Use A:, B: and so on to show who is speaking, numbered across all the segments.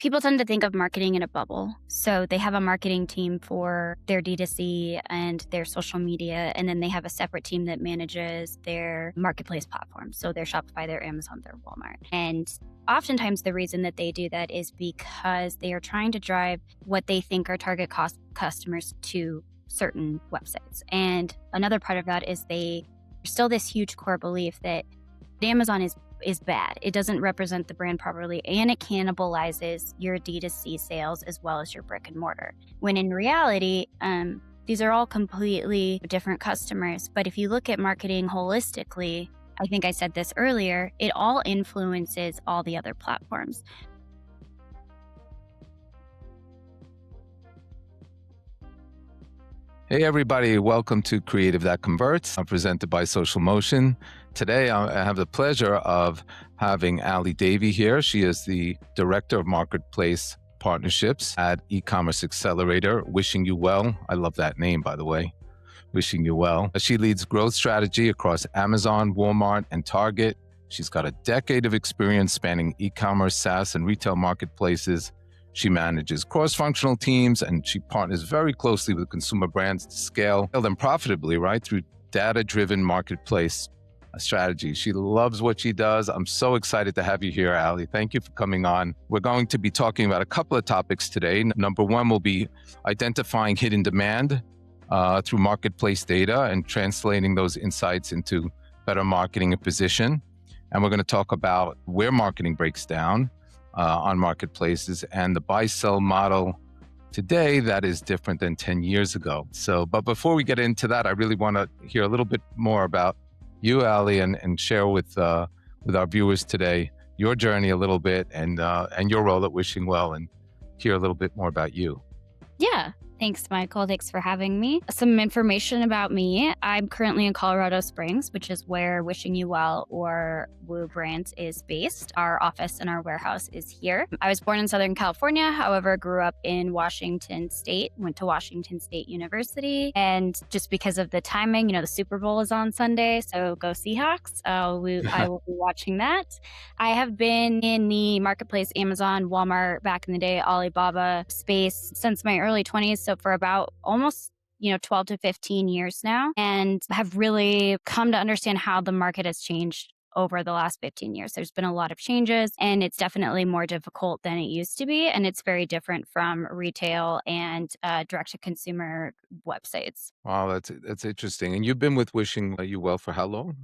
A: People tend to think of marketing in a bubble. So they have a marketing team for their D2C and their social media, and then they have a separate team that manages their marketplace platforms. So their Shopify, their Amazon, their Walmart. And oftentimes the reason that they do that is because they are trying to drive what they think are target customers to certain websites. And another part of that is there's still this huge core belief that Amazon is bad. It doesn't represent the brand properly, and it cannibalizes your D2C sales as well as your brick and mortar. When in reality, these are all completely different customers. But if you look at marketing holistically, I think I said this earlier, it all influences all the other platforms.
B: Hey everybody, welcome to Creative That Converts. I'm presented by Social Motion. Today I have the pleasure of having Davey here. She is the Director of Marketplace Partnerships at Ecommerce Accelerator. Wishing you well. I love that name, by the way. Wishing you well. She leads growth strategy across Amazon, Walmart, and Target. She's got a decade of experience spanning e-commerce, SaaS, and retail marketplaces. She manages cross-functional teams and she partners very closely with consumer brands to scale them profitably, right, through data-driven marketplace strategy. She loves what she does. I'm so excited to have you here, Ali. Thank you for coming on. We're going to be talking about a couple of topics today. Number one will be identifying hidden demand through marketplace data and translating those insights into better marketing and position. And we're going to talk about where marketing breaks down on marketplaces and the buy-sell model today that is different than 10 years ago. But before we get into that, I really want to hear a little bit more about you, Ali, and share with our viewers today your journey a little bit and your role at Wishing Well, and hear a little bit more about you.
A: Yeah. Thanks, Michael. Thanks for having me. Some information about me. I'm currently in Colorado Springs, which is where Wishing You Well or Woo Brands is based. Our office and our warehouse is here. I was born in Southern California, however, grew up in Washington State, went to Washington State University. And just because of the timing, the Super Bowl is on Sunday, so go Seahawks. I will be watching that. I have been in the marketplace, Amazon, Walmart, back in the day, Alibaba space since my early 20s. So for about almost 12 to 15 years now, and have really come to understand how the market has changed over the last 15 years. There's been a lot of changes, and it's definitely more difficult than it used to be. And it's very different from retail and direct-to-consumer websites.
B: Wow, that's interesting. And you've been with Wishing You Well for how long?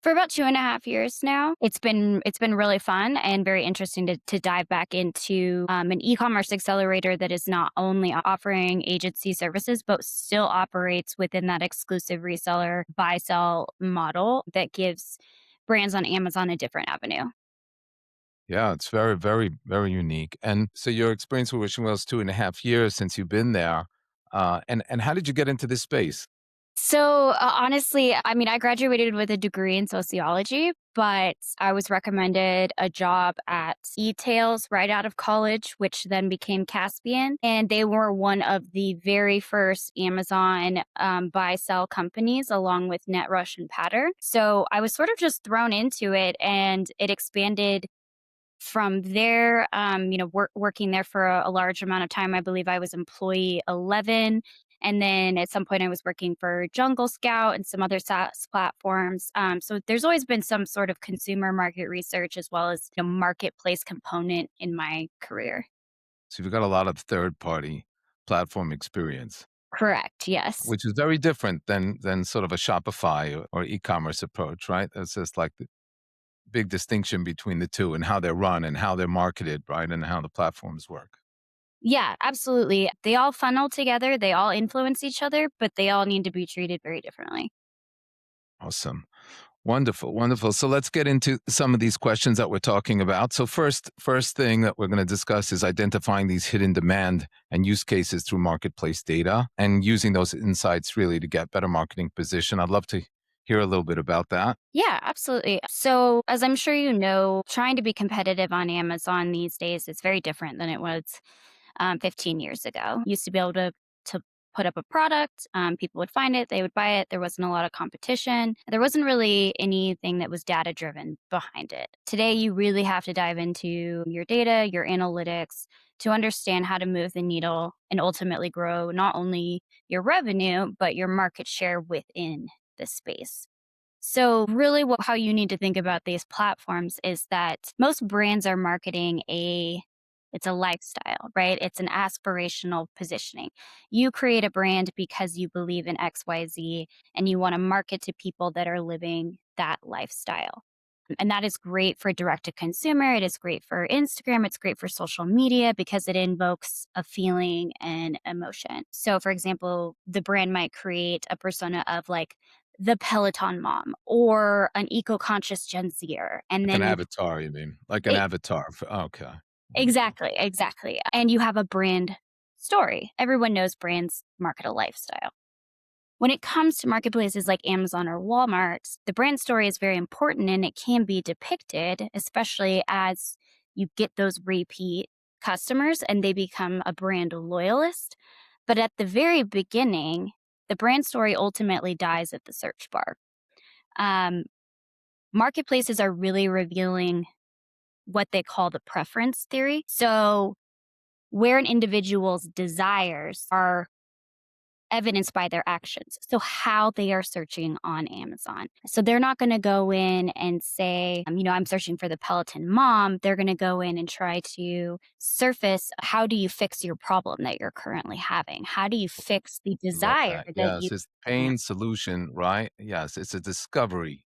A: For about 2.5 years now. It's been really fun and very interesting to dive back into an e-commerce accelerator that is not only offering agency services, but still operates within that exclusive reseller buy-sell model that gives brands on Amazon a different avenue.
B: Yeah, it's very, very, very unique. And so your experience with Wishing Well is 2.5 years since you've been there. And how did you get into this space?
A: So honestly, I graduated with a degree in sociology, but I was recommended a job at eTails right out of college, which then became Caspian. And they were one of the very first Amazon buy-sell companies, along with NetRush and Pattern. So I was sort of just thrown into it, and it expanded from there, working there for a large amount of time. I believe I was employee 11. And then at some point I was working for Jungle Scout and some other SaaS platforms. So there's always been some sort of consumer market research as well as marketplace component in my career.
B: So you've got a lot of third-party platform experience,
A: Correct. Yes.
B: which is very different than sort of a Shopify or e-commerce approach, right? It's just like the big distinction between the two and how they're run and how they're marketed, right? And how the platforms work.
A: Yeah, absolutely. They all funnel together. They all influence each other, but they all need to be treated very differently.
B: Awesome. Wonderful, wonderful. So let's get into some of these questions that we're talking about. So first thing that we're going to discuss is identifying these hidden demand and use cases through marketplace data and using those insights really to get better marketing position. I'd love to hear a little bit about that.
A: Yeah, absolutely. So as I'm sure you know, trying to be competitive on Amazon these days is very different than it was 15 years ago. Used to be able to put up a product, people would find it, they would buy it. There wasn't a lot of competition. There wasn't really anything that was data driven behind it. Today, you really have to dive into your data, your analytics to understand how to move the needle and ultimately grow not only your revenue, but your market share within the space. So, really, how you need to think about these platforms is that most brands are marketing it's a lifestyle, right? It's an aspirational positioning. You create a brand because you believe in XYZ and you want to market to people that are living that lifestyle. And that is great for direct to consumer. It is great for Instagram. It's great for social media because it invokes a feeling and emotion. So, for example, the brand might create a persona of like the Peloton mom or an eco conscious Gen Zer. And
B: Like an
A: then
B: avatar, you mean? Like an
A: it,
B: avatar. Okay. Wonderful.
A: exactly, exactly. And you have a brand story. Everyone knows brands market a lifestyle. When it comes to marketplaces like Amazon or Walmart, the brand story is very important and it can be depicted, especially as you get those repeat customers and they become a brand loyalist. But at the very beginning, the brand story ultimately dies at the search bar. Um, Marketplaces are really revealing what they call the preference theory. So, where an individual's desires are evidenced by their actions. So, how they are searching on Amazon. So, they're not going to go in and say, I'm searching for the Peloton mom. They're going to go in and try to surface how do you fix your problem that you're currently having? How do you fix the
B: I love
A: desire
B: that.
A: that you
B: Yes, it's
A: have?
B: pain solution, right? Yes, it's a discovery.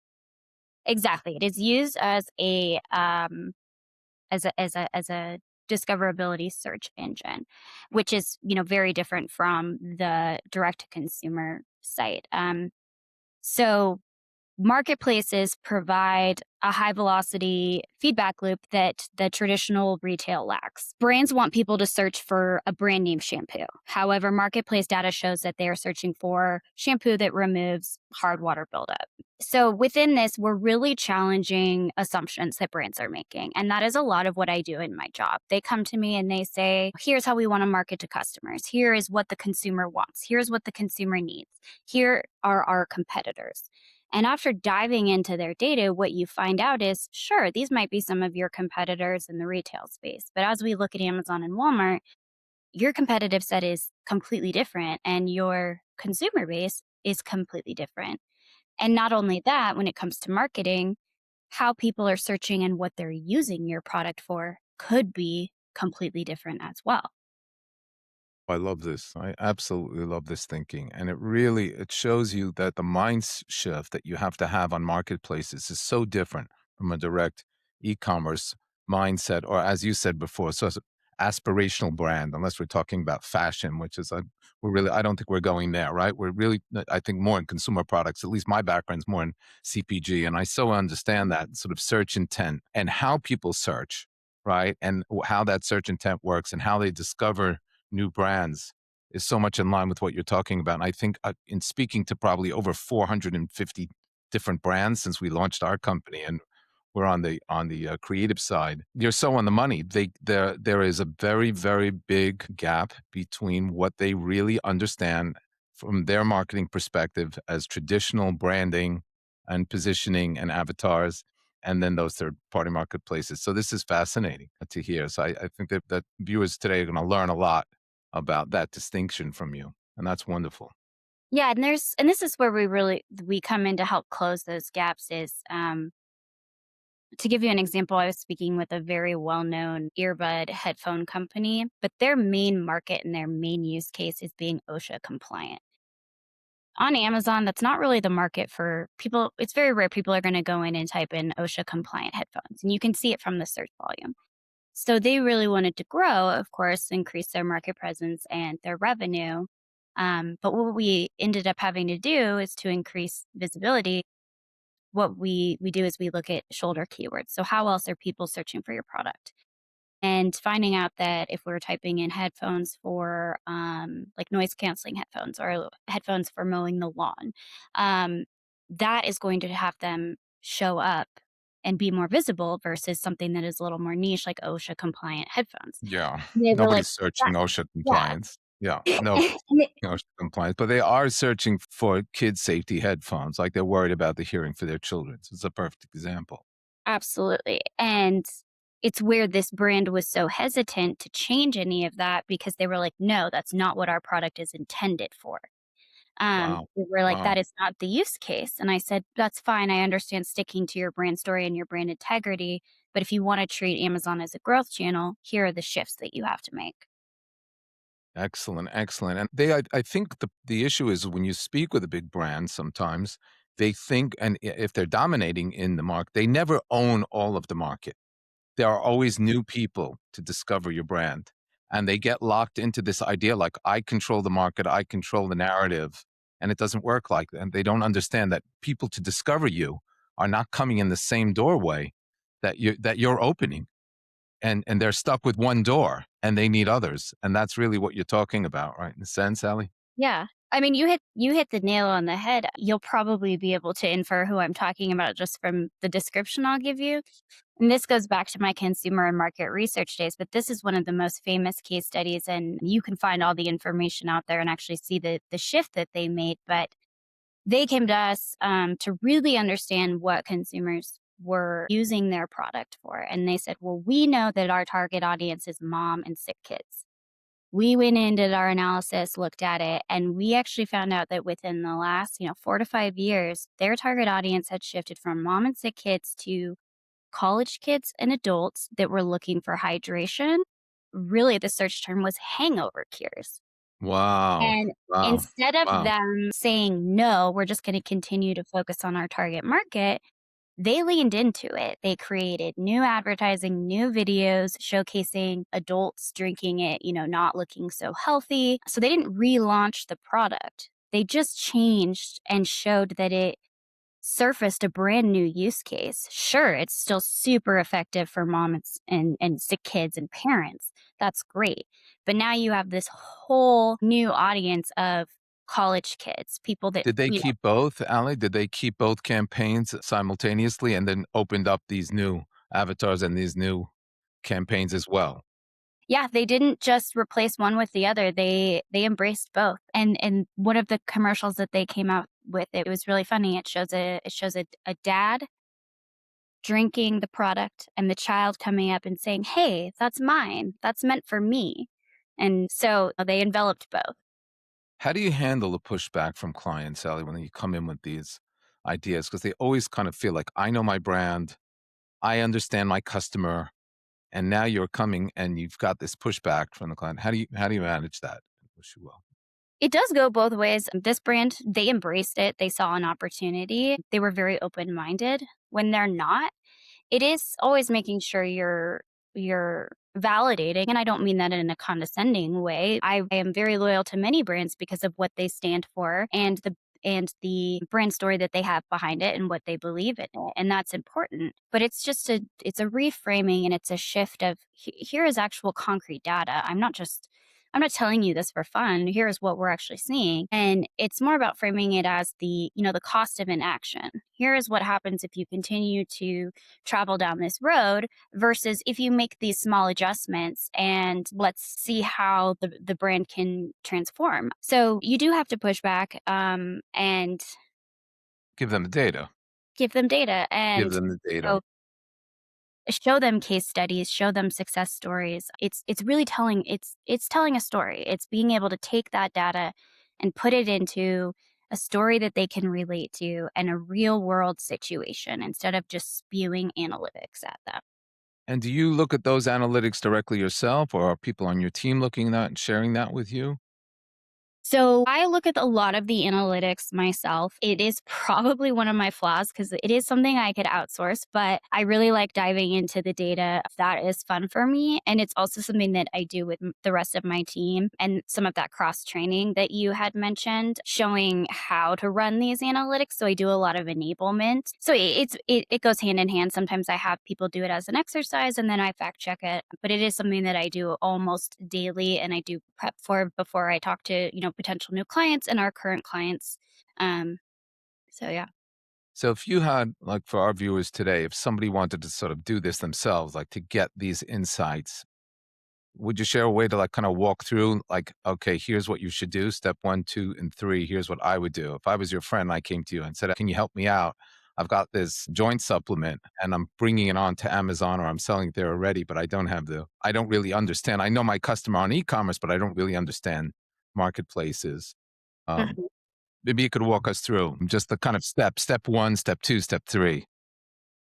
A: Exactly. It is used as a discoverability search engine, which is very different from the direct to consumer site. So marketplaces provide a high velocity feedback loop that the traditional retail lacks. Brands want people to search for a brand name shampoo. However, marketplace data shows that they are searching for shampoo that removes hard water buildup. So within this, we're really challenging assumptions that brands are making. And that is a lot of what I do in my job. They come to me and they say, here's how we want to market to customers. Here is what the consumer wants. Here's what the consumer needs. Here are our competitors. And after diving into their data, what you find out is sure, these might be some of your competitors in the retail space. But as we look at Amazon and Walmart, your competitive set is completely different and your consumer base is completely different. And not only that, when it comes to marketing, how people are searching and what they're using your product for could be completely different as well.
B: I love this. I absolutely love this thinking. And it shows you that the shift that you have to have on marketplaces is so different from a direct e-commerce mindset, or as you said before, so it's an aspirational brand, unless we're talking about fashion, which is I don't think we're going there, right? We're really, I think, more in consumer products. At least my background's more in CPG, and I so understand that sort of search intent and how people search, right? And how that search intent works and how they discover new brands is so much in line with what you're talking about. And I think in speaking to probably over 450 different brands since we launched our company, and we're on the creative side, you're so on the money. There is a very big gap between what they really understand from their marketing perspective as traditional branding and positioning and avatars, and then those third party marketplaces. So this is fascinating to hear. So I think that viewers today are going to learn a lot about that distinction from you, and that's wonderful.
A: Yeah, and this is where we come in to help close those gaps is to give you an example, I was speaking with a very well-known earbud headphone company, but their main market and their main use case is being OSHA compliant. On Amazon, that's not really the market for people. It's very rare people are going to go in and type in OSHA compliant headphones, and you can see it from the search volume. So they really wanted to grow, of course, increase their market presence and their revenue. But what we ended up having to do is to increase visibility. What we do is we look at shoulder keywords. So how else are people searching for your product? And finding out that if we're typing in headphones for like noise canceling headphones or headphones for mowing the lawn, um, that is going to have them show up and be more visible versus something that is a little more niche like OSHA compliant headphones.
B: Yeah,
A: They were like,
B: nobody's
A: that,
B: searching OSHA
A: yeah,
B: compliance. Yeah, no
A: And it-
B: OSHA compliance, but they are searching for kid safety headphones, like they're worried about the hearing for their children. So it's a perfect example.
A: Absolutely. And it's where this brand was so hesitant to change any of that because they were like, no, that's not what our product is intended for.
B: Wow.
A: We were like,
B: Wow.
A: that is not the use case. And I said, that's fine. I understand sticking to your brand story and your brand integrity. But if you want to treat Amazon as a growth channel, here are the shifts that you have to make.
B: Excellent, excellent. And I think the issue is when you speak with a big brand, sometimes they think, and if they're dominating in the market, they never own all of the market. There are always new people to discover your brand, and they get locked into this idea like, I control the market, I control the narrative, and it doesn't work like that. And they don't understand that people to discover you are not coming in the same doorway that you're opening, and they're stuck with one door and they need others. And that's really what you're talking about, right? In a sense, Allie?
A: Yeah. I mean, you hit the nail on the head. You'll probably be able to infer who I'm talking about just from the description I'll give you. And this goes back to my consumer and market research days, but this is one of the most famous case studies, and you can find all the information out there and actually see the shift that they made. But they came to us to really understand what consumers were using their product for. And they said, well, we know that our target audience is mom and sick kids. We went in, did our analysis, looked at it, and we actually found out that within the last, 4 to 5 years, their target audience had shifted from mom and sick kids to college kids and adults that were looking for hydration. Really, the search term was hangover cures.
B: Wow.
A: And
B: Wow.
A: instead of
B: Wow.
A: them saying, no, we're just going to continue to focus on our target market, they leaned into it. They created new advertising, new videos showcasing adults drinking it, not looking so healthy. So they didn't relaunch the product. They just changed and showed that it surfaced a brand new use case. Sure, it's still super effective for moms and sick kids and parents. That's great. But now you have this whole new audience of college kids, people that,
B: Did they keep both, Allie? Did they keep both campaigns simultaneously and then opened up these new avatars and these new campaigns as well?
A: yeah, they didn't just replace one with the other. They embraced both. And one of the commercials that they came out with, it was really funny. It shows a dad drinking the product and the child coming up and saying, "Hey, that's mine. That's meant for me." And so they enveloped both.
B: How do you handle the pushback from clients, Allie, when you come in with these ideas? Because they always kind of feel like, I know my brand, I understand my customer, and now you're coming and you've got this pushback from the client. How do you manage that? Wish you well.
A: It does go both ways. This brand, they embraced it. They saw an opportunity. They were very open-minded. When they're not, it is always making sure you're validating, and I don't mean that in a condescending way. I am very loyal to many brands because of what they stand for and the brand story that they have behind it and what they believe in it, and that's important. But it's a reframing and it's a shift of here is actual concrete data. I'm not telling you this for fun. Here's what we're actually seeing. And it's more about framing it as the cost of inaction. Here is what happens if you continue to travel down this road versus if you make these small adjustments and let's see how the brand can transform. So you do have to push back and
B: Give them the data.
A: give them data
B: Give
A: and
B: them the data.
A: show, show them case studies, show them success stories. It's really telling telling a story. It's being able to take that data and put it into a story that they can relate to and a real world situation instead of just spewing analytics at them.
B: And do you look at those analytics directly yourself, or are people on your team looking at that and sharing that with you?
A: So I look at a lot of the analytics myself. It is probably one of my flaws because it is something I could outsource, but I really like diving into the data. That is fun for me. And it's also something that I do with the rest of my team and some of that cross training that you had mentioned, showing how to run these analytics. So I do a lot of enablement. So it goes hand in hand. Sometimes I have people do it as an exercise and then I fact check it, but it is something that I do almost daily and I do prep for before I talk to, potential new clients and our current clients. Um, so yeah.
B: So if you had, like for our viewers today, if somebody wanted to sort of do this themselves, like to get these insights, would you share a way to like kind of walk through like, okay, here's what you should do. Step one, two, and three. Here's what I would do. If I was your friend, I came to you and said, can you help me out? I've got this joint supplement and I'm bringing it on to Amazon or I'm selling it there already, but I don't really understand. I know my customer on e-commerce, but I don't really understand marketplaces. Um,
A: Mhm.
B: Maybe you could walk us through just the kind of step one, step two, step three.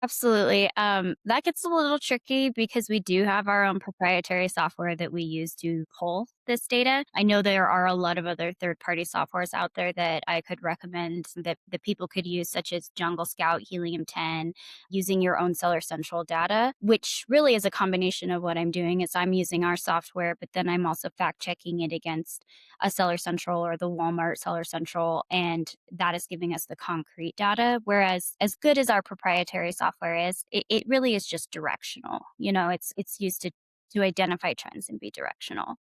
A: Absolutely. That gets a little tricky because we do have our own proprietary software that we use to pull this data. I know there are a lot of other third-party softwares out there that I could recommend that people could use, such as Jungle Scout, Helium 10, using your own Seller Central data, which really is a combination of what I'm doing is I'm using our software, but then I'm also fact checking it against a Seller Central or the Walmart Seller Central, and that is giving us the concrete data. Whereas, as good as our proprietary software is, it really is just directional. It's used to identify trends and be directional.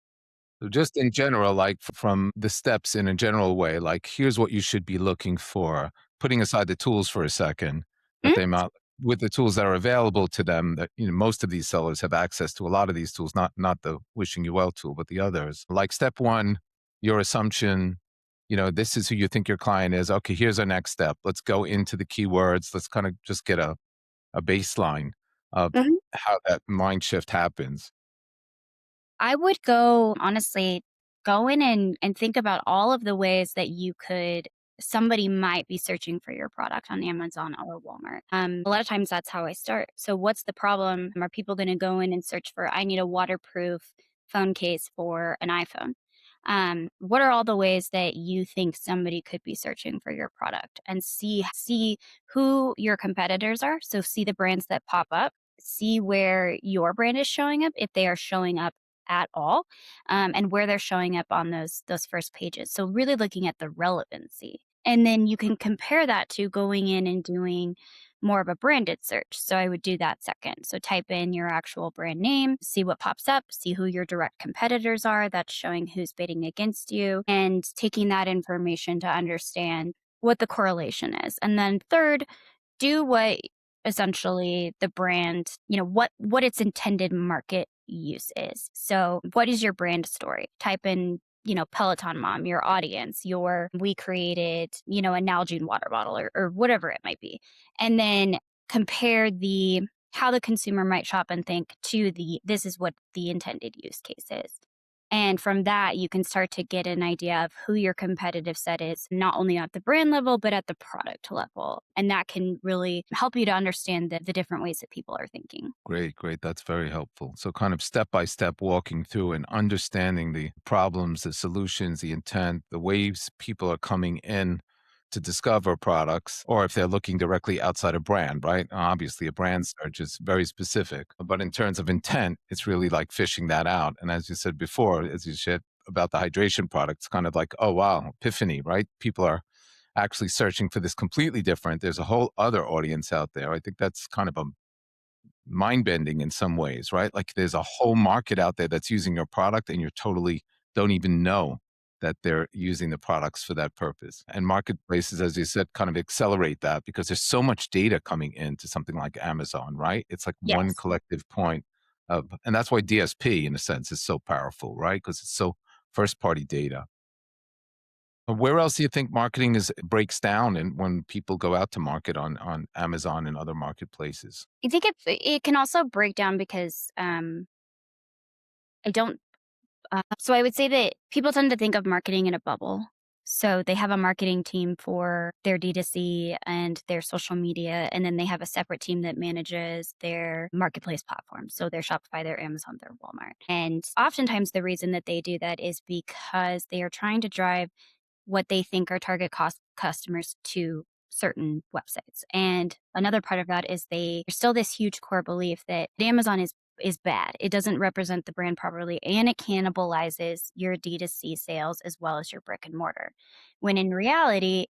B: So just in general, like from the steps in a general way, like here's what you should be looking for, putting aside the tools for a second, that
A: Mm,
B: they might with the tools that are available to them, that most of these sellers have access to a lot of these tools, not the wishing you well tool, but the others. Like step one, your assumption, this is who you think your client is. Okay, here's our next step. Let's go into the keywords. Let's kind of just get a baseline of
A: mhm.
B: how that mind shift happens.
A: I would go honestly, go in and think about all of the ways that somebody might be searching for your product on Amazon or Walmart. A lot of times that's how I start. So what's the problem? Are people going to go in and search for, I need a waterproof phone case for an iPhone? What are all the ways that you think somebody could be searching for your product and see who your competitors are? So see the brands that pop up, see where your brand is showing up, if they are showing up at all, and where they're showing up on those first pages. So really looking at the relevancy. And then you can compare that to going in and doing more of a branded search. So I would do that second. So type in your actual brand name, see what pops up, see who your direct competitors are. That's showing who's bidding against you and taking that information to understand what the correlation is. And then third, do what essentially the brand, what its intended market use is. So, what is your brand story? Type in, Peloton mom, your audience, we created, a Nalgene water bottle or whatever it might be. And then compare the how the consumer might shop and think to this is what the intended use case is. And from that, you can start to get an idea of who your competitive set is, not only at the brand level, but at the product level. And that can really help you to understand the different ways that people are thinking.
B: Great, great. That's very helpful. So, kind of step by step walking through and understanding the problems, the solutions, the intent, the ways people are coming in to discover products, or if they're looking directly outside a brand, right? Obviously, a brand search is very specific, but in terms of intent, it's really like fishing that out. And as you said before, as you said about the hydration products, kind of like, oh, wow, epiphany, right? People are actually searching for this completely different. There's a whole other audience out there. I think that's kind of a mind bending in some ways, right? Like there's a whole market out there that's using your product and you're totally don't even know that they're using the products for that purpose. And marketplaces, as you said, kind of accelerate that because there's so much data coming into something like Amazon, right? It's like one
A: Yes.
B: collective point of, and that's why DSP in a sense is so powerful, right? Because it's so first party data. Where else do you think marketing is breaks down and when people go out to market on Amazon and other marketplaces?
A: I think it can also break down because I don't so I would say that people tend to think of marketing in a bubble. So they have a marketing team for their D2C and their social media, and then they have a separate team that manages their marketplace platforms. So their Shopify, their Amazon, their Walmart. And oftentimes the reason that they do that is because they are trying to drive what they think are target cost customers to certain websites. And another part of that is there's still this huge core belief that Amazon is bad. It doesn't represent the brand properly and it cannibalizes your D2C sales as well as your brick and mortar. When in reality,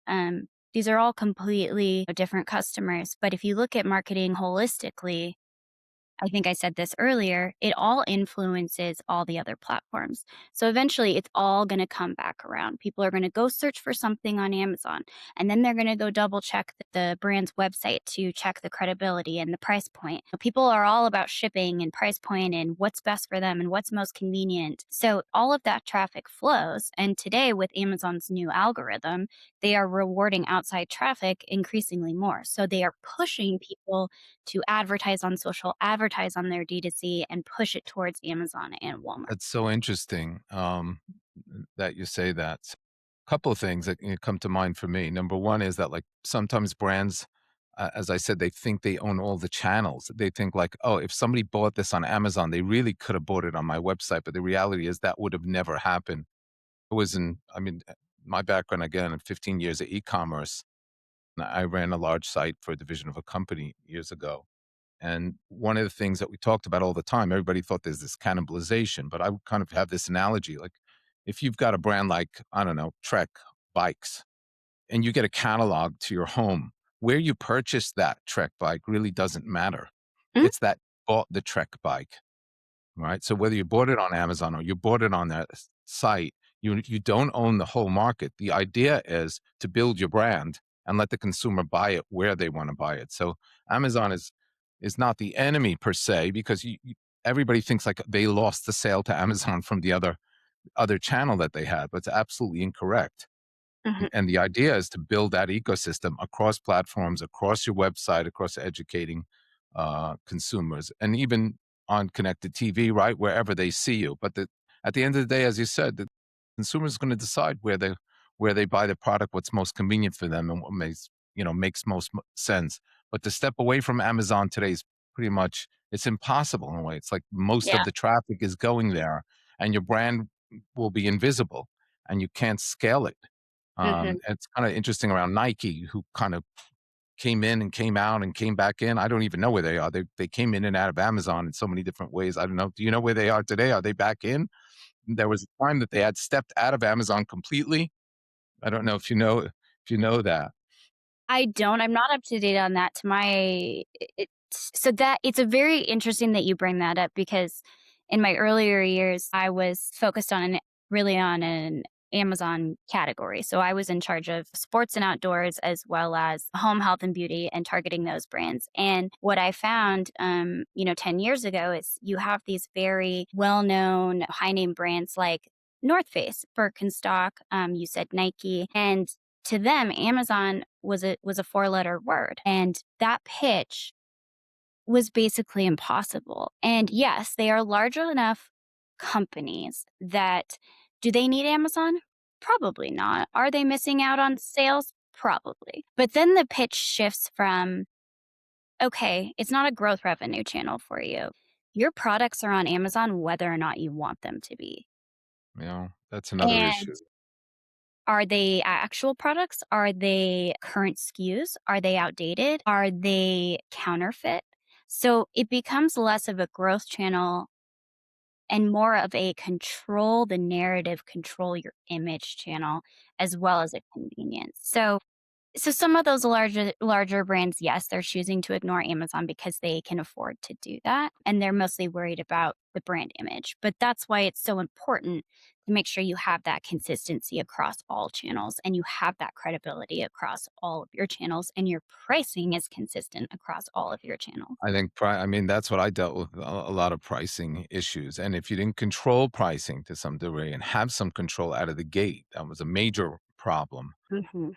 A: these are all completely different customers. But if you look at marketing holistically, I think I said this earlier, it all influences all the other platforms. So eventually it's all going to come back around. People are going to go search for something on Amazon, and then they're going to go double check the brand's website to check the credibility and the price point. People are all about shipping and price point and what's best for them and what's most convenient. So all of that traffic flows. And today, with Amazon's new algorithm, they are rewarding outside traffic increasingly more. So they are pushing people to advertise on social, advertise on their D2C, and push it towards Amazon and Walmart.
B: That's so interesting, that you say that. Couple of things that, come to mind for me. Number one is that, like, sometimes brands, as I said, they think they own all the channels. They think like, "Oh, if somebody bought this on Amazon, they really could have bought it on my website," but the reality is that would have never happened. It was in I mean, my background, again, 15 years of e-commerce. I ran a large site for a division of a company years ago. And one of the things that we talked about all the time, everybody thought there's this cannibalization, but I would kind of have this analogy like if you've got a brand like, I don't know, Trek bikes, and you get a catalog to your home, where you purchase that Trek bike really doesn't matter.
A: Mhm,
B: It's that you bought the Trek bike. Right? So whether you bought it on Amazon or you bought it on that site, you don't own the whole market. The idea is to build your brand and let the consumer buy it where they want to buy it. So Amazon is not the enemy per se because everybody thinks like they lost the sale to Amazon from the other channel that they had, but it's absolutely incorrect.
A: mhm.
B: And the idea is to build that ecosystem across platforms, across your website, across educating consumers, and even on connected TV, right wherever they see you. But at the end of the day, as you said, the consumer is going to decide where they buy the product, what's most convenient for them, and what makes most sense. But to step away from Amazon today is pretty much it's impossible in a way. It's like most
A: Yeah.
B: of the traffic is going there, and your brand will be invisible, and you can't scale it.
A: Mhm.
B: It's kinda interesting around Nike, who kind of came in and came out and came back in. I don't even know where they are. They came in and out of Amazon in so many different ways. I don't know. Do you know where they are today? Are they back in? There was a time that they had stepped out of Amazon completely. I don't know if you know that.
A: I don't. I'm not up to date on that. To my it so that it's a very interesting that you bring that up because in my earlier years, I was focused on really on an Amazon category. So I was in charge of sports and outdoors as well as home health and beauty and targeting those brands. And what I found, 10 years ago is you have these very well-known high name brands like North Face, Birkenstock, you said Nike, and to them, Amazon was a four-letter word, and that pitch was basically impossible. And yes, they are large enough companies that do they need Amazon? Probably not. Are they missing out on sales? Probably. But then the pitch shifts from, okay, it's not a growth revenue channel for you. Your products are on Amazon whether or not you want them to be.
B: That's another
A: And
B: issue.
A: are they actual products? Are they current SKUs? Are they outdated? Are they counterfeit? So it becomes less of a growth channel and more of a control the narrative, control your image channel, as well as a convenience. So some of those larger brands, yes, they're choosing to ignore Amazon because they can afford to do that, and they're mostly worried about the brand image. But that's why it's so important to make sure you have that consistency across all channels and you have that credibility across all of your channels and your pricing is consistent across all of your channels.
B: I mean, that's what I dealt with, a lot of pricing issues, and if you didn't control pricing to some degree and have some control out of the gate, that was a major problem.
A: Mhm.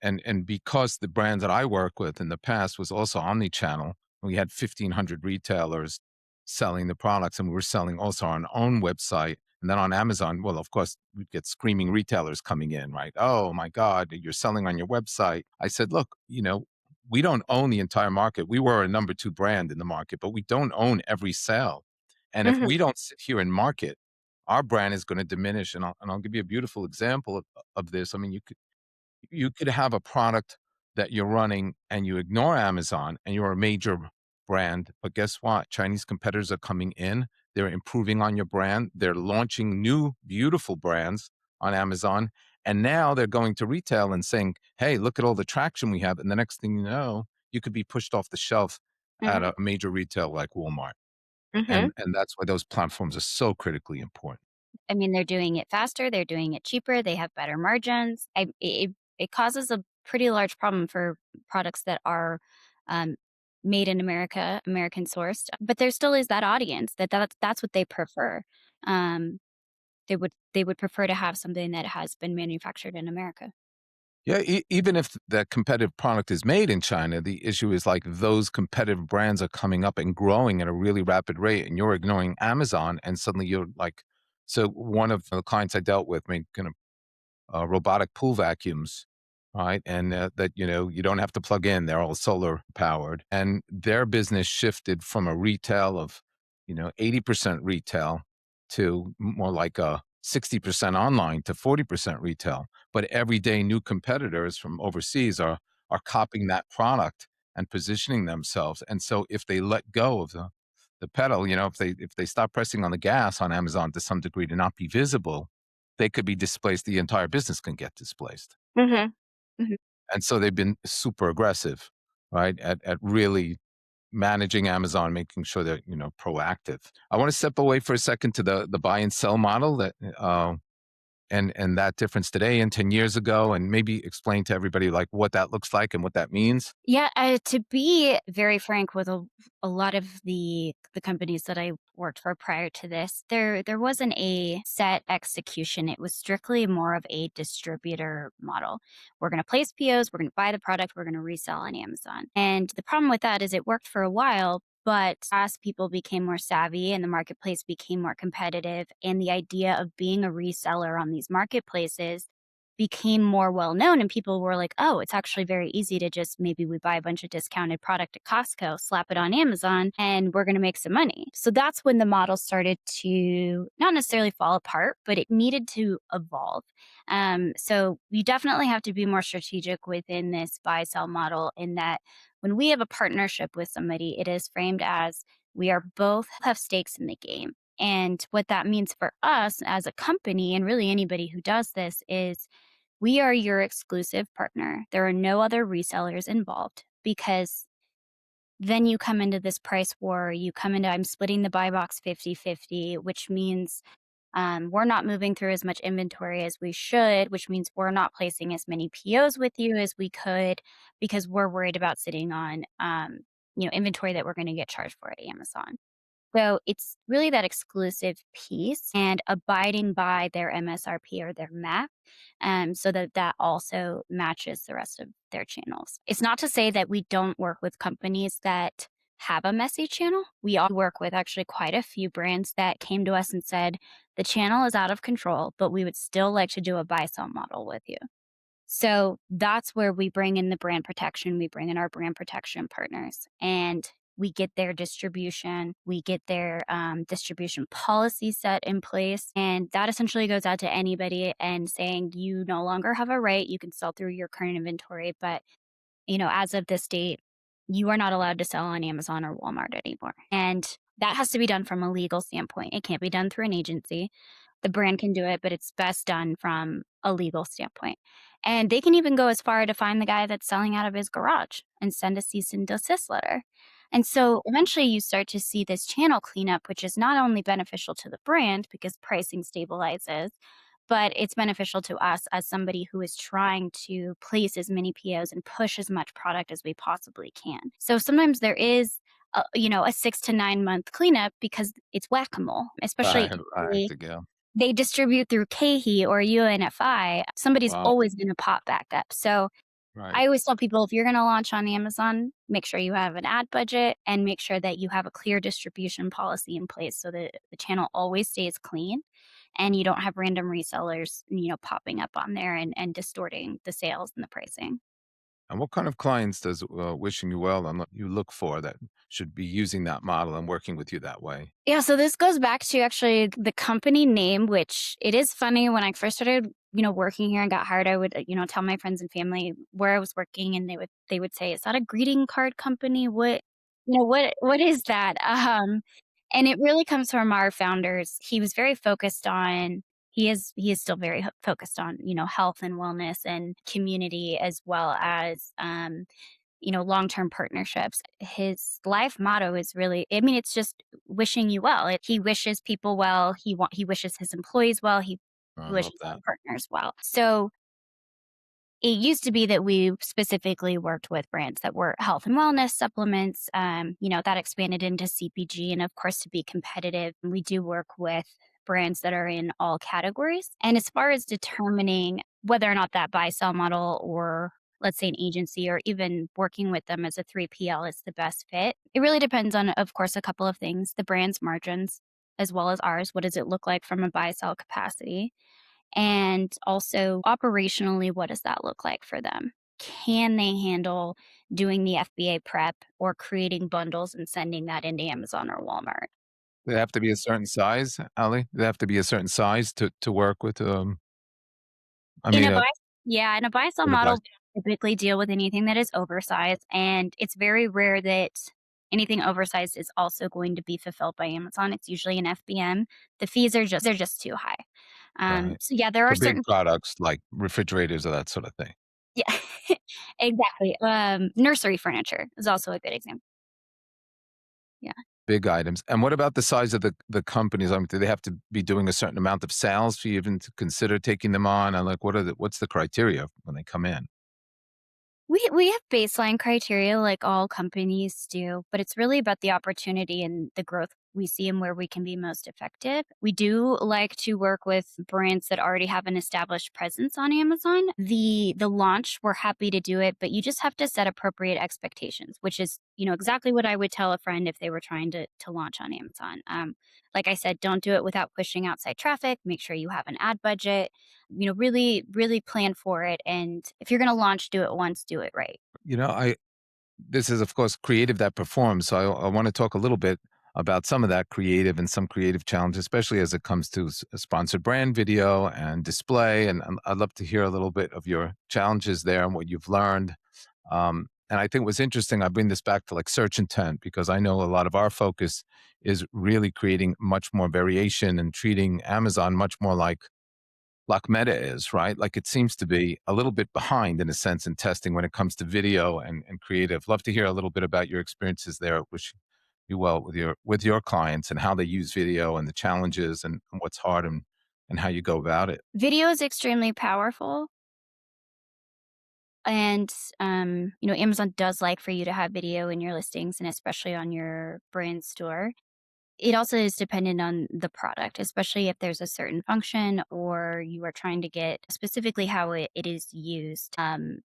B: And because the brands that I work with in the past was also omni-channel, we had 1,500 retailers selling the products, and we were selling also on our own website, and then on Amazon, well, of course, we'd get screaming retailers coming in, right? "Oh my god, you're selling on your website." I said, "Look, we don't own the entire market. We were a number 2 brand in the market, but we don't own every sale, and if
A: Mhm.
B: we don't sit here and market, our brand is gonna diminish." And I'll give you a beautiful example of this. I mean, you could have a product that you're running and you ignore Amazon and you're a major brand, but guess what? Chinese competitors are coming in. They're improving on your brand. They're launching new, beautiful brands on Amazon. And now they're going to retail and saying, hey, look at all the traction we have. And the next thing you know, you could be pushed off the shelf at
A: Mhm.
B: a major retail like Walmart.
A: Mhm.
B: And that's why those platforms are so critically important.
A: I mean, they're doing it faster, they're doing it cheaper, they have better margins. It causes a pretty large problem for products that are, um, made in America, American sourced, but there still is that audience that's what they prefer. Um, they would prefer to have something that has been manufactured in America.
B: Yeah, even if that competitive product is made in China, the issue is like those competitive brands are coming up and growing at a really rapid rate, and you're ignoring Amazon, and suddenly you're like, so one of the clients I dealt with made kind of robotic pool vacuums, right? And that, you don't have to plug in; they're all solar powered, and their business shifted from a retail of, 80% retail to more like a 60% online to 40% retail. But every day, new competitors from overseas are copying that product and positioning themselves. And so, if they let go of the pedal, if they stop pressing on the gas on Amazon to some degree to not be visible, they could be displaced. The entire business can get displaced.
A: Mhm. Mhm.
B: And so they've been super aggressive, right? At really managing Amazon, making sure they're, proactive. I want to step away for a second to the buy and sell model that and that difference today and 10 years ago, and maybe explain to everybody like what that looks like and what that means.
A: Yeah, to be very frank with a lot of the companies that I worked for prior to this, there wasn't a set execution. It was strictly more of a distributor model. We're going to place POs, we're going to buy the product, we're going to resell on Amazon. And the problem with that is it worked for a while, but as people became more savvy and the marketplace became more competitive, and the idea of being a reseller on these marketplaces became more well known and people were like, "Oh, it's actually very easy to just maybe we buy a bunch of discounted product at Costco, slap it on Amazon, and we're going to make some money." So that's when the model started to not necessarily fall apart, but it needed to evolve. So you definitely have to be more strategic within this buy sell model in that when we have a partnership with somebody, it is framed as we are both have stakes in the game. And what that means for us as a company, and really anybody who does this, is we are your exclusive partner. There are no other resellers involved because then you come into this price war. You come into, I'm splitting the buy box 50-50, which means we're not moving through as much inventory as we should, which means we're not placing as many POs with you as we could because we're worried about sitting on, inventory that we're going to get charged for at Amazon. So it's really that exclusive piece and abiding by their MSRP or their MAP, so that that also matches the rest of their channels. It's not to say that we don't work with companies that have a messy channel. We all work with actually quite a few brands that came to us and said, the channel is out of control, but we would still like to do a buy sell model with you. So that's where we bring in the brand protection. We bring in our brand protection partners and we get their distribution, we get their distribution policy set in place. And that essentially goes out to anybody and saying, you no longer have a right. You can sell through your current inventory, but as of this date, you are not allowed to sell on Amazon or Walmart anymore. And that has to be done from a legal standpoint. It can't be done through an agency. The brand can do it, but it's best done from a legal standpoint. And they can even go as far to find the guy that's selling out of his garage and send a cease and desist letter. And so eventually you start to see this channel cleanup, which is not only beneficial to the brand because pricing stabilizes, but it's beneficial to us as somebody who is trying to place as many POs and push as much product as we possibly can. So sometimes there is a 6 to 9 month cleanup because it's whack-a-mole, especially
B: Right,
A: if
B: right,
A: they
B: to go.
A: they distribute through KeHE or UNFI, somebody's
B: Wow,
A: always gonna pop back up. So
B: right.
A: I always tell people if you're gonna launch on Amazon, make sure you have an ad budget and make sure that you have a clear distribution policy in place so that the channel always stays clean and you don't have random resellers, popping up on there and distorting the sales and the pricing.
B: And what kind of clients does wishing you well and you look for that should be using that model and working with you that way?
A: Yeah, so this goes back to actually the company name, which it is funny when I first started, working here and got hired, I would, tell my friends and family where I was working and they would say, "Is that a greeting card company? What is that?" And it really comes from our founders. He was very focused on he is still very focused on, health and wellness and community as well as long-term partnerships. His life motto is really, I mean, it's just wishing you well. He wishes people well. He wishes his employees well. He
B: I love
A: wishes our
B: that.
A: partners well. So it used to be that we specifically worked with brands that were health and wellness supplements. That expanded into CPG. And of course, to be competitive, we do work with brands that are in all categories. And as far as determining whether or not that buy sell model or let's say an agency or even working with them as a 3PL is the best fit, it really depends on, of course, a couple of things the brand's margins as well as ours. What does it look like from a buy sell capacity? And also operationally, what does that look like for them? Can they handle doing the FBA prep or creating bundles and sending that into Amazon or Walmart?
B: They have to be a certain size, Ali? They have to be a certain size to work with, I
A: In
B: mean,
A: a buy Yeah, in a buy-sell
B: for the
A: model,
B: buys.
A: we typically deal with anything that is oversized, and it's very rare that anything oversized is also going to be fulfilled by Amazon. It's usually an FBM. The fees are just they're just too high.
B: Right.
A: So yeah, there are
B: For big
A: certain
B: products like refrigerators or that sort of thing.
A: yeah, exactly. Nursery furniture is also a good example. Yeah.
B: Big items. And what about the size of the companies? I mean, do they have to be doing a certain amount of sales for you even to consider taking them on? And like, what's the criteria when they come in?
A: We have baseline criteria like all companies do, but it's really about the opportunity and the growth we see and where we can be most effective. We do like to work with brands that already have an established presence on Amazon. The launch, we're happy to do it, but you just have to set appropriate expectations, which is, exactly what I would tell a friend if they were trying to launch on Amazon. Like I said, don't do it without pushing outside traffic. Make sure you have an ad budget, really, really plan for it. And if you're going to launch, do it once, do it right.
B: You know, I this is of course creative that performs. So I want to talk a little bit about some of that creative and some creative challenges, especially as it comes to a sponsored brand video and display. And I'd love to hear a little bit of your challenges there and what you've learned. And I think what's interesting, I bring this back to like search intent because I know a lot of our focus is really creating much more variation and treating Amazon much more like Meta is, right? Like it seems to be a little bit behind in a sense in testing when it comes to video and creative. Love to hear a little bit about your experiences there. Wish you well with your clients and how they use video and the challenges and what's hard and how you go about it.
A: Video is extremely powerful. And, Amazon does like for you to have video in your listings and especially on your brand store. It also is dependent on the product, especially if there's a certain function or you are trying to get specifically how it is used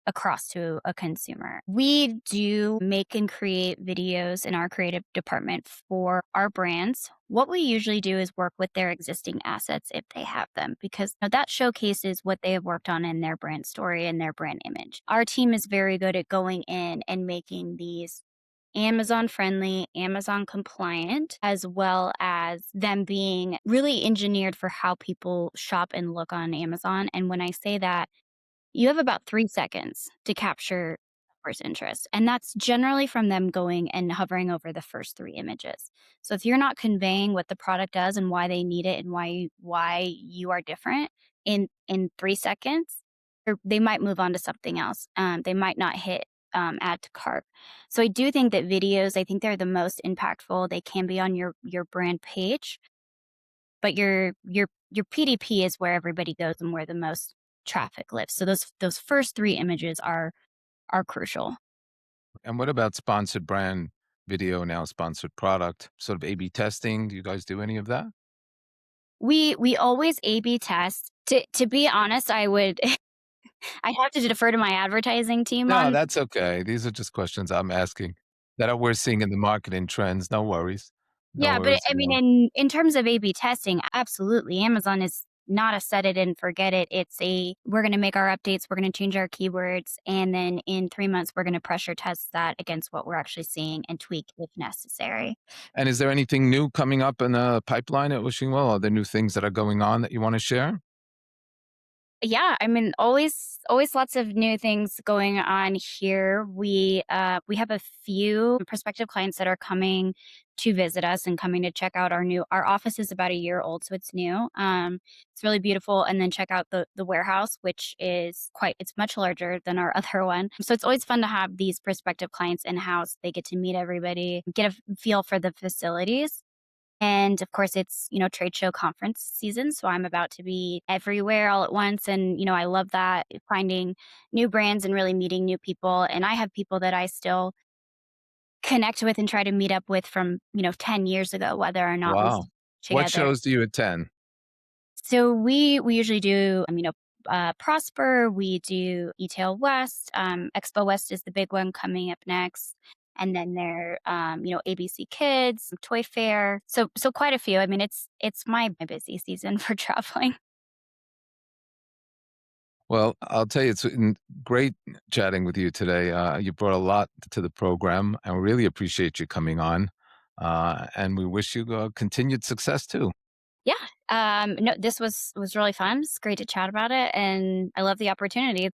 A: across to a consumer. We do make and create videos in our creative department for our brands. What we usually do is work with their existing assets if they have them, because that showcases what they have worked on in their brand story and their brand image. Our team is very good at going in and making these Amazon friendly, Amazon compliant, as well as them being really engineered for how people shop and look on Amazon. And when I say that, you have about 3 seconds to capture first interest, and that's generally from them going and hovering over the first 3 images. So if you're not conveying what the product does and why they need it and why you are different in 3 seconds, they might move on to something else. They might not hit, add to cart. So I do think that videos, I think they're the most impactful. They can be on your brand page, but your PDP is where everybody goes and where the most traffic lives. So those first 3 images are crucial.
B: And what about sponsored brand video now, sponsored product, sort of A/B testing? Do you guys do any of that?
A: We always A/B test. To be honest, I would I'd have to defer to my advertising team
B: No,
A: on.
B: that's okay. These are just questions I'm asking that we're seeing in the marketing trends. No worries. No
A: Yeah, but
B: worries
A: I
B: at
A: mean,
B: all.
A: in terms of A/B testing, absolutely. Amazon is not a set it and forget it. It's a we're going to make our updates, we're going to change our keywords, and then in 3 months we're going to pressure test that against what we're actually seeing and tweak if necessary.
B: And is there anything new coming up in the pipeline at Wishing Well? Are there new things that are going on that you want to share?
A: Yeah, I mean, always lots of new things going on here. We have a few prospective clients that are coming to visit us and coming to check out our office is about a year old, so it's new. It's really beautiful, and then check out the warehouse, which is quite it's much larger than our other one. So it's always fun to have these prospective clients in house. They get to meet everybody, get a feel for the facilities. And of course, it's, trade show conference season. So I'm about to be everywhere all at once. And, I love that finding new brands and really meeting new people. And I have people that I still connect with and try to meet up with from, 10 years ago, whether or not we
B: Wow. What
A: together.
B: shows do you attend?
A: So we usually do, Prosper. We do Etail West. Expo West is the big one coming up next, and then there, ABC Kids, Toy Fair. So quite a few. I mean, it's my busy season for traveling.
B: Well, I'll tell you, it's great chatting with you today. You brought a lot to the program, and we really appreciate you coming on. And we wish you continued success too.
A: Yeah. No, this was really fun. It's great to chat about it, and I love the opportunity.